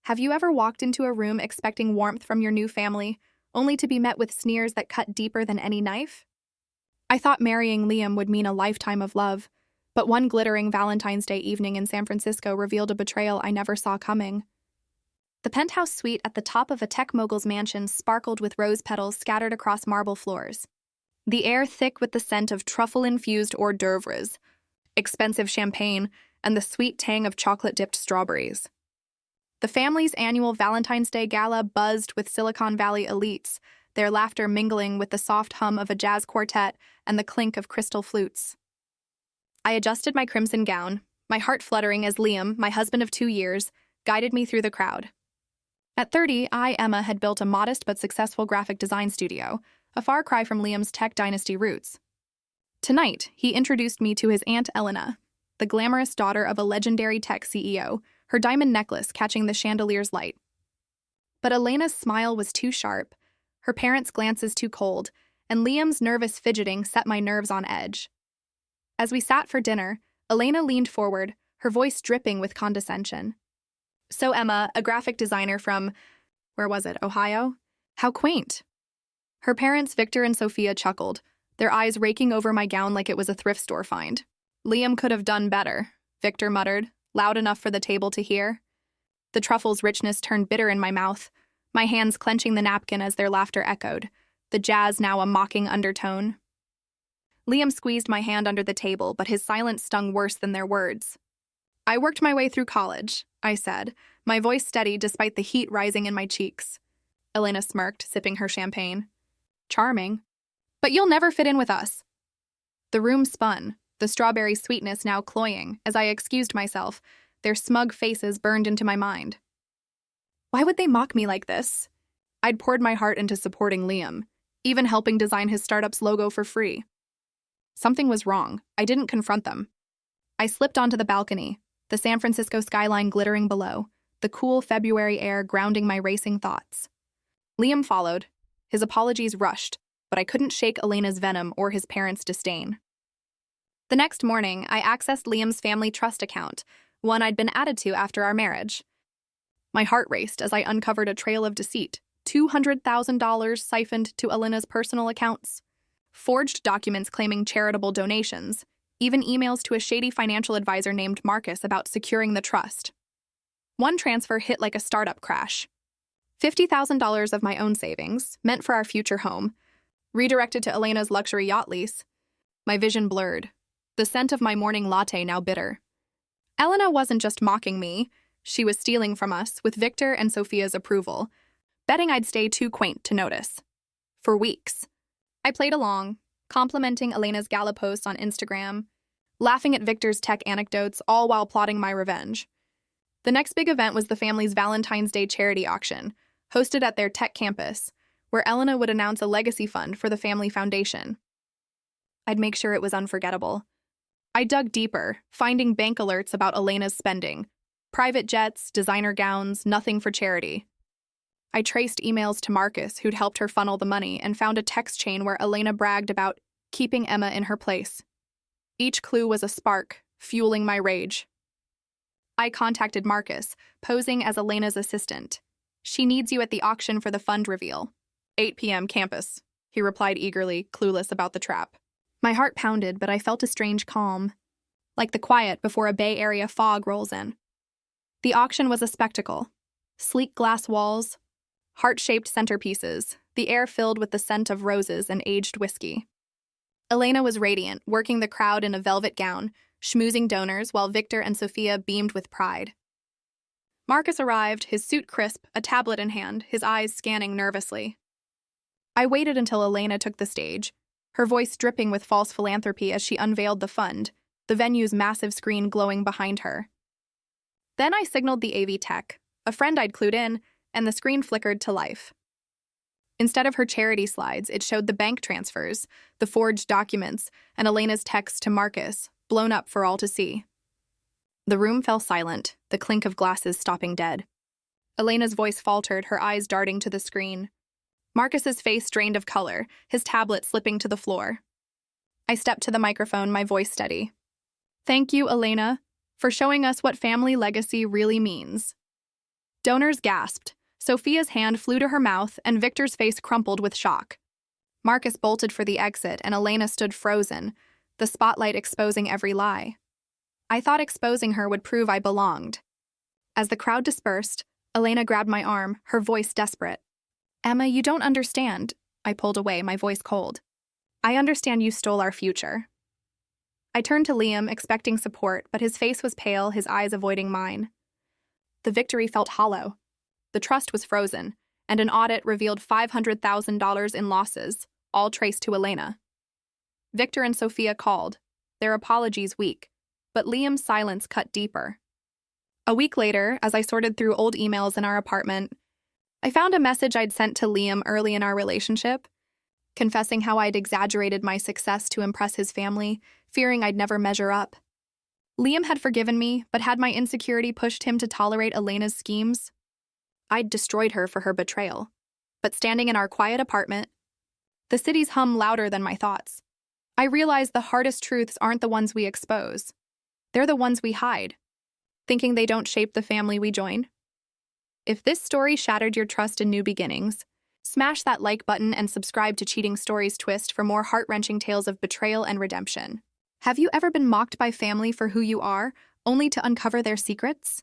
Have you ever walked into a room expecting warmth from your new family, only to be met with sneers that cut deeper than any knife? I thought marrying Liam would mean a lifetime of love, but one glittering Valentine's Day evening in San Francisco revealed a betrayal I never saw coming. The penthouse suite at the top of a tech mogul's mansion sparkled with rose petals scattered across marble floors. The air thick with the scent of truffle-infused hors d'oeuvres, expensive champagne, and the sweet tang of chocolate-dipped strawberries. The family's annual Valentine's Day Gala buzzed with Silicon Valley elites, their laughter mingling with the soft hum of a jazz quartet and the clink of crystal flutes. I adjusted my crimson gown, my heart fluttering as Liam, my husband of 2 years, guided me through the crowd. At 30, Emma, had built a modest but successful graphic design studio, a far cry from Liam's tech dynasty roots. Tonight, he introduced me to his Aunt Elena, the glamorous daughter of a legendary tech CEO, her diamond necklace catching the chandelier's light. But Elena's smile was too sharp, her parents' glances too cold, and Liam's nervous fidgeting set my nerves on edge. As we sat for dinner, Elena leaned forward, her voice dripping with condescension. "So Emma, a graphic designer from, Ohio? How quaint." Her parents, Victor and Sophia, chuckled, their eyes raking over my gown like it was a thrift store find. "Liam could have done better," Victor muttered, loud enough for the table to hear. The truffle's richness turned bitter in my mouth, my hands clenching the napkin as their laughter echoed, the jazz now a mocking undertone. Liam squeezed my hand under the table, but his silence stung worse than their words. "I worked my way through college," I said, my voice steady despite the heat rising in my cheeks. Elena smirked, sipping her champagne. "Charming. But you'll never fit in with us." The room spun, the strawberry sweetness now cloying, as I excused myself, their smug faces burned into my mind. Why would they mock me like this? I'd poured my heart into supporting Liam, even helping design his startup's logo for free. Something was wrong. I didn't confront them. I slipped onto the balcony, the San Francisco skyline glittering below, the cool February air grounding my racing thoughts. Liam followed, his apologies rushed, but I couldn't shake Elena's venom or his parents' disdain. The next morning, I accessed Liam's family trust account, one I'd been added to after our marriage. My heart raced as I uncovered a trail of deceit, $200,000 siphoned to Elena's personal accounts, forged documents claiming charitable donations, even emails to a shady financial advisor named Marcus about securing the trust. One transfer hit like a startup crash. $50,000 of my own savings, meant for our future home, redirected to Elena's luxury yacht lease. My vision blurred, the scent of my morning latte now bitter. Elena wasn't just mocking me, she was stealing from us with Victor and Sophia's approval, betting I'd stay too quaint to notice. For weeks. I played along, complimenting Elena's gala posts on Instagram, laughing at Victor's tech anecdotes, all while plotting my revenge. The next big event was the family's Valentine's Day charity auction, hosted at their tech campus, where Elena would announce a legacy fund for the family foundation. I'd make sure it was unforgettable. I dug deeper, finding bank alerts about Elena's spending. Private jets, designer gowns, nothing for charity. I traced emails to Marcus, who'd helped her funnel the money, and found a text chain where Elena bragged about keeping Emma in her place. Each clue was a spark, fueling my rage. I contacted Marcus, posing as Elena's assistant. "She needs you at the auction for the fund reveal." 8 p.m. campus, he replied eagerly, clueless about the trap. My heart pounded, but I felt a strange calm, like the quiet before a Bay Area fog rolls in. The auction was a spectacle. Sleek glass walls, heart-shaped centerpieces, the air filled with the scent of roses and aged whiskey. Elena was radiant, working the crowd in a velvet gown, schmoozing donors, while Victor and Sophia beamed with pride. Marcus arrived, his suit crisp, a tablet in hand, his eyes scanning nervously. I waited until Elena took the stage, her voice dripping with false philanthropy as she unveiled the fund, the venue's massive screen glowing behind her. Then I signaled the AV tech, a friend I'd clued in, and the screen flickered to life. Instead of her charity slides, it showed the bank transfers, the forged documents, and Elena's text to Marcus, blown up for all to see. The room fell silent, the clink of glasses stopping dead. Elena's voice faltered, her eyes darting to the screen. Marcus's face drained of color, his tablet slipping to the floor. I stepped to the microphone, my voice steady. "Thank you, Elena, for showing us what family legacy really means." Donors gasped. Sophia's hand flew to her mouth, and Victor's face crumpled with shock. Marcus bolted for the exit, and Elena stood frozen, the spotlight exposing every lie. I thought exposing her would prove I belonged. As the crowd dispersed, Elena grabbed my arm, her voice desperate. "Emma, you don't understand." I pulled away, my voice cold. "I understand you stole our future." I turned to Liam, expecting support, but his face was pale, his eyes avoiding mine. The victory felt hollow. The trust was frozen, and an audit revealed $500,000 in losses, all traced to Elena. Victor and Sophia called, their apologies weak, but Liam's silence cut deeper. A week later, as I sorted through old emails in our apartment, I found a message I'd sent to Liam early in our relationship, confessing how I'd exaggerated my success to impress his family, fearing I'd never measure up. Liam had forgiven me, but had my insecurity pushed him to tolerate Elena's schemes? I'd destroyed her for her betrayal. But standing in our quiet apartment, the city's hum louder than my thoughts. I realized the hardest truths aren't the ones we expose. They're the ones we hide, thinking they don't shape the family we join. If this story shattered your trust in new beginnings, smash that like button and subscribe to Cheating Stories Twist for more heart-wrenching tales of betrayal and redemption. Have you ever been mocked by family for who you are, only to uncover their secrets?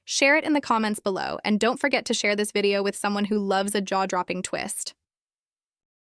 Share it in the comments below, and don't forget to share this video with someone who loves a jaw-dropping twist.